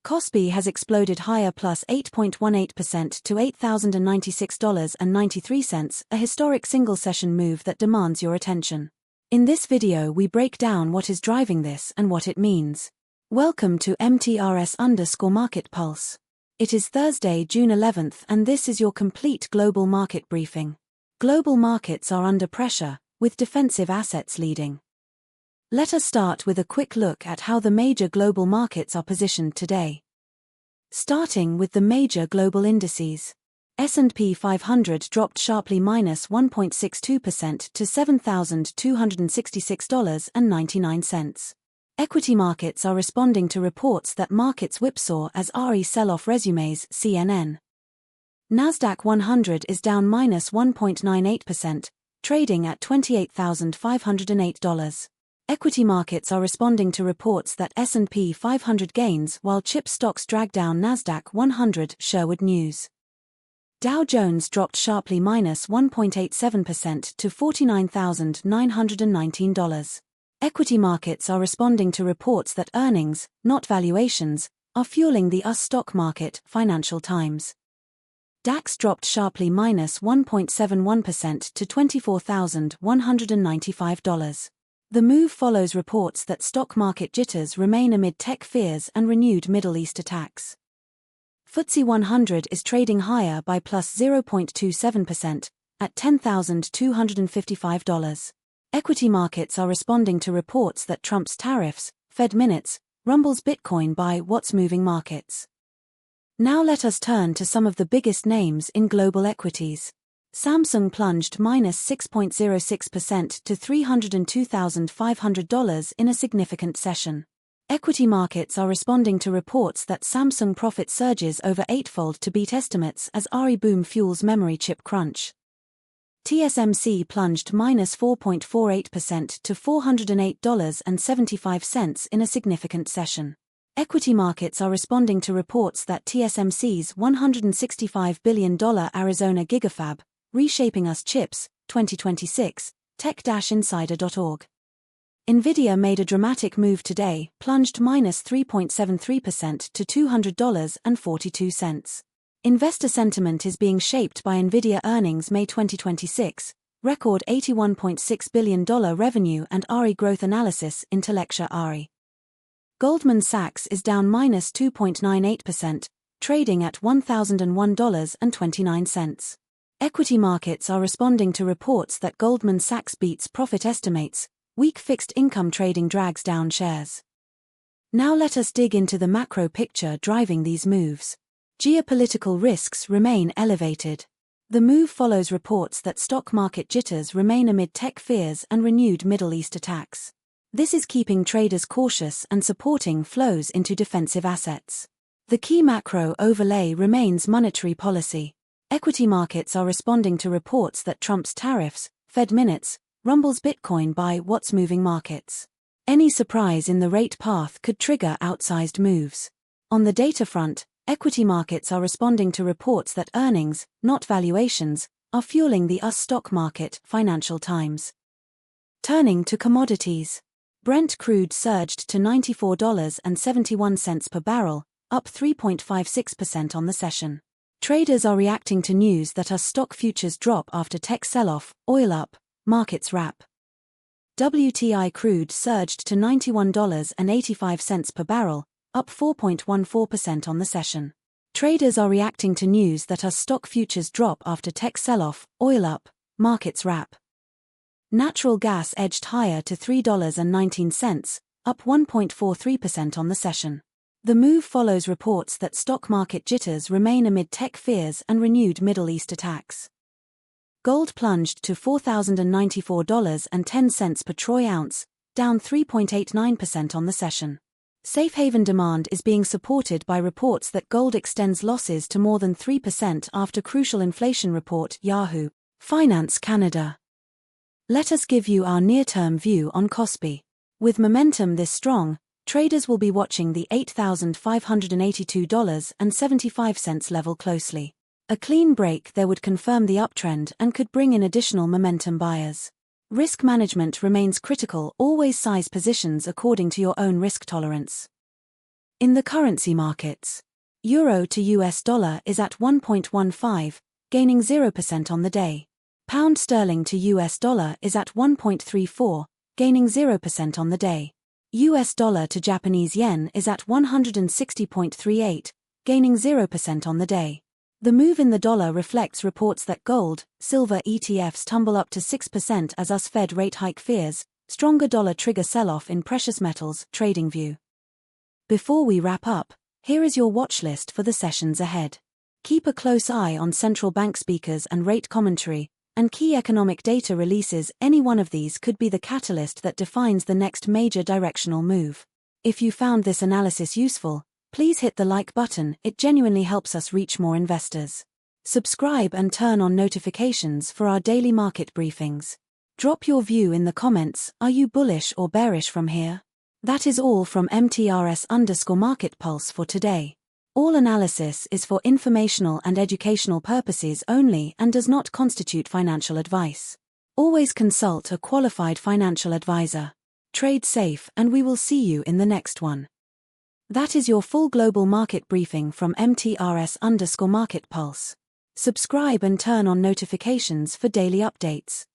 Kospi has exploded higher plus 8.18% to $8,096.93, a historic single-session move that demands your attention. In this video we break down what is driving this and what it means. Welcome to MTRS_Market Pulse. It is Thursday, June 11th, and this is your complete global market briefing. Global markets are under pressure, with defensive assets leading. Let us start with a quick look at how the major global markets are positioned today. Starting with the major global indices. S&P 500 dropped sharply minus 1.62% to $7,266.99. Equity markets are responding to reports that markets whipsaw as RE sell-off resumes, CNN. NASDAQ 100 is down minus 1.98%, trading at $28,508. Equity markets are responding to reports that S&P 500 gains while chip stocks drag down NASDAQ 100, Sherwood News. Dow Jones dropped sharply minus 1.87% to $49,919. Equity markets are responding to reports that earnings, not valuations, are fueling the US stock market, Financial Times. DAX dropped sharply minus 1.71% to $24,195. The move follows reports that stock market jitters remain amid tech fears and renewed Middle East attacks. FTSE 100 is trading higher by plus 0.27%, at $10,255. Equity markets are responding to reports that Trump's tariffs, Fed minutes, rumbles Bitcoin by what's moving markets. Now let us turn to some of the biggest names in global equities. Samsung plunged minus 6.06% to $302,500 in a significant session. Equity markets are responding to reports that Samsung profit surges over eightfold to beat estimates as RE boom fuels memory chip crunch. TSMC plunged minus 4.48% to $408.75 in a significant session. Equity markets are responding to reports that TSMC's $165 billion Arizona gigafab, Reshaping Us Chips, 2026, tech-insider.org. Nvidia made a dramatic move today, plunged minus 3.73% to $200.42. Investor sentiment is being shaped by Nvidia earnings May 2026, record $81.6 billion revenue and RE growth analysis, Intellectia RE. Goldman Sachs is down minus 2.98%, trading at $1,001.29. Equity markets are responding to reports that Goldman Sachs beats profit estimates, weak fixed income trading drags down shares. Now let us dig into the macro picture driving these moves. Geopolitical risks remain elevated. The move follows reports that stock market jitters remain amid tech fears and renewed Middle East attacks. This is keeping traders cautious and supporting flows into defensive assets. The key macro overlay remains monetary policy. Equity markets are responding to reports that Trump's tariffs, Fed minutes, rumbles Bitcoin by what's moving markets. Any surprise in the rate path could trigger outsized moves. On the data front, equity markets are responding to reports that earnings, not valuations, are fueling the US stock market, Financial Times. Turning to commodities. Brent crude surged to $94.71 per barrel, up 3.56% on the session. Traders are reacting to news that US stock futures drop after tech sell-off, oil up, markets wrap. WTI crude surged to $91.85 per barrel, up 4.14% on the session. Traders are reacting to news that US stock futures drop after tech sell-off, oil up, markets wrap. Natural gas edged higher to $3.19, up 1.43% on the session. The move follows reports that stock market jitters remain amid tech fears and renewed Middle East attacks. Gold plunged to $4,094.10 per troy ounce, down 3.89% on the session. Safe haven demand is being supported by reports that gold extends losses to more than 3% after crucial inflation report, Yahoo Finance Canada. Let us give you our near-term view on Kospi. With momentum this strong, traders will be watching the $8,582.75 level closely. A clean break there would confirm the uptrend and could bring in additional momentum buyers. Risk management remains critical. Always size positions according to your own risk tolerance. In the currency markets, Euro to US dollar is at 1.15, gaining 0% on the day. Pound sterling to US dollar is at 1.34, gaining 0% on the day. US dollar to Japanese yen is at 160.38, gaining 0% on the day. The move in the dollar reflects reports that gold, silver ETFs tumble up to 6% as US Fed rate hike fears, stronger dollar trigger sell-off in precious metals, TradingView. Before we wrap up, here is your watch list for the sessions ahead. Keep a close eye on central bank speakers and rate commentary, and key economic data releases. Any one of these could be the catalyst that defines the next major directional move. If you found this analysis useful, please hit the like button, it genuinely helps us reach more investors. Subscribe and turn on notifications for our daily market briefings. Drop your view in the comments, are you bullish or bearish from here? That is all from MTRS_Market Pulse for today. All analysis is for informational and educational purposes only and does not constitute financial advice. Always consult a qualified financial advisor. Trade safe and we will see you in the next one. That is your full global market briefing from MTRS_Market Pulse. Subscribe and turn on notifications for daily updates.